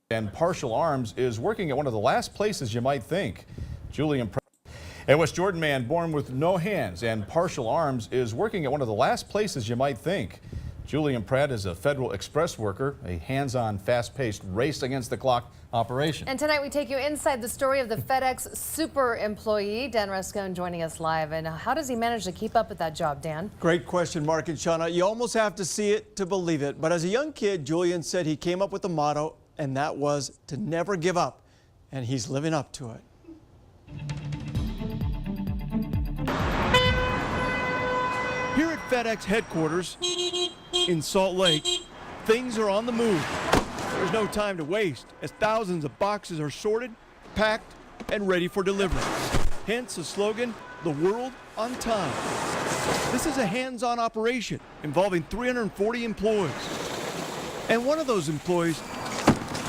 And partial arms is working at one of the last places you might think. Julian Pratt, a West Jordan man born with no hands and partial arms is working at one of the last places you might think. Julian Pratt is a FEDEX Express worker, a hands-on, fast-paced, race-against-the-clock operation. And tonight we take you inside the story of the FedEx super employee. Dan Ruscone joining us live. And how does he manage to keep up with that job, Dan? Great question, Mark and Shauna. You almost have to see it to believe it. But as a young kid, Julian said he came up with a motto, and that was to never give up. And he's living up to it. Here at FedEx headquarters in Salt Lake, things are on the move. There's no time to waste as thousands of boxes are sorted, packed, and ready for delivery. Hence the slogan, "The world on time." This is a hands-on operation involving 340 employees. And one of those employees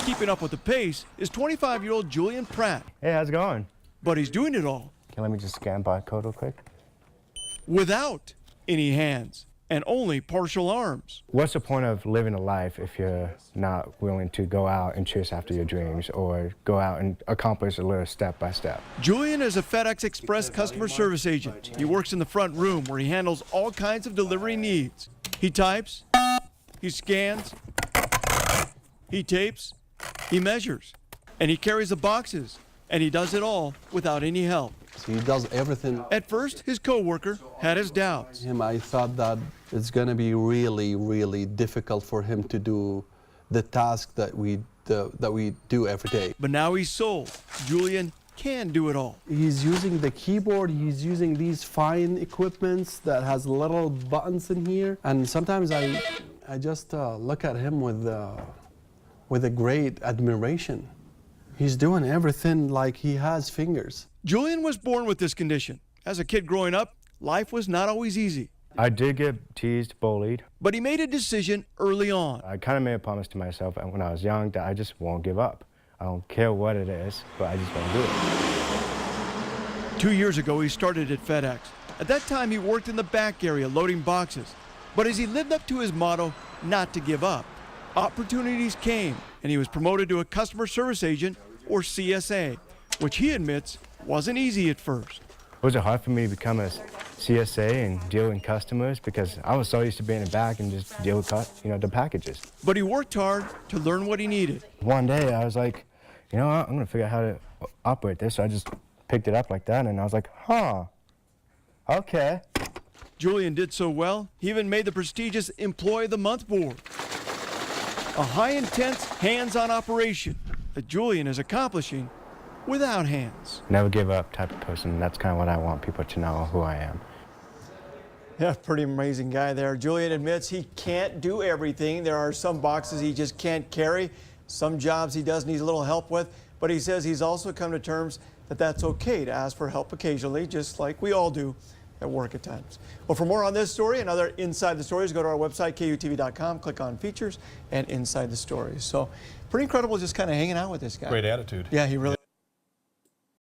keeping up with the pace is 25-year-old Julian Pratt. Hey, how's it going? But he's doing it all Okay, let me just scan barcode real quick. without any hands and only partial arms. What's the point of living a life if you're not willing to go out and chase after your dreams or go out and accomplish a little step by step? Julian is a FedEx Express customer service agent. He works in the front room where he handles all kinds of delivery needs. He types, he scans, he tapes, he measures, and he carries the boxes, and he does it all without any help. So he does everything. At first, his coworker had his doubts. I thought that it's going to be really, really difficult for him to do the task that we do every day. But now he's sold. Julian can do it all. He's using the keyboard. He's using these fine equipments that has little buttons in here. And sometimes I just look at him with a great admiration. He's doing everything like he has fingers. Julian was born with this condition. As a kid growing up, life was not always easy. I did get teased, bullied. But he made a decision early on. I kind of made a promise to myself when I was young that I just won't give up. I don't care what it is, but I just won't do it. 2 years ago, he started at FedEx. At that time, he worked in the back area loading boxes. But as he lived up to his motto, not to give up, opportunities came, and he was promoted to a customer service agent, or CSA, which he admits wasn't easy at first. Was it hard for me to become a CSA and deal with customers because I was so used to being in the back and just deal with the packages. But he worked hard to learn what he needed. One day I was like, you know what, I'm gonna figure out how to operate this. So I just picked it up like that and I was like, huh, okay. Julian did so well, he even made the prestigious Employee of the Month board. A high-intense, hands-on operation that Julian is accomplishing without hands. Never give up type of person. That's kind of what I want people to know who I am. Yeah, pretty amazing guy there. Julian admits he can't do everything. There are some boxes he just can't carry. Some jobs he does need a little help with. But he says he's also come to terms that that's okay to ask for help occasionally, just like we all do at work at times. Well, for more on this story and other Inside the Stories, go to our website, KUTV.com, click on Features and Inside the Stories. So pretty incredible just kind of hanging out with this guy. Great attitude. Yeah, he really